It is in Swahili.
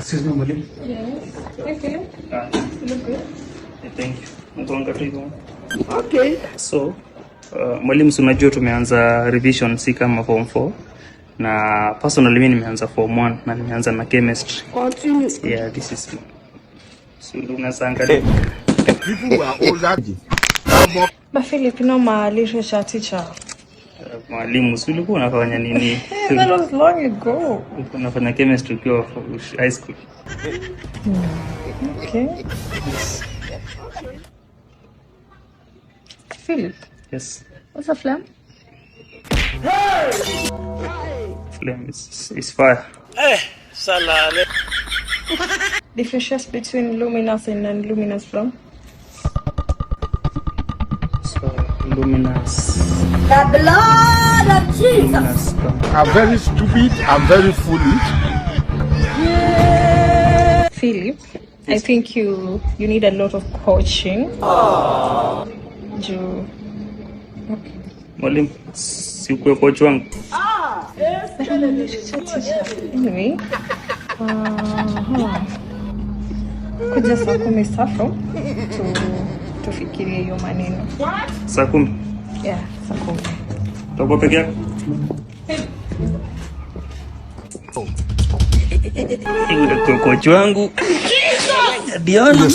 Excuse me, Mwalimu. Yes. Okay. You look good. Thank you. Okay. So, Mwalimu, unajua tumeanza revision si kama form 4. Na personally mimi nimeanza form 1 na nimeanza na chemistry. Continue. Yeah, this is so unasangalia. People who are older. But Philip, you know my literature teacher. Mwalimu, si ulikuwa unafanya nini? That was long ago. Ulikuwa unafanya chemistry ukiwa high school. Okay. Yes. Philip, Yes. what's a flame? Flame is fire. Salale. Differentiates between luminous and non-luminous flame? So luminous. The blood of Jesus. I'm very stupid. I'm very foolish. Philip, I think you need a lot of coaching. Okay. Mwalimu, si uko coach wangu. Anyway, kuja saa 10 safro tufikirie hiyo maneno. Saa 10. Yeah, saa 10. Utakuwa peke yako? Yule coach wangu. Diana.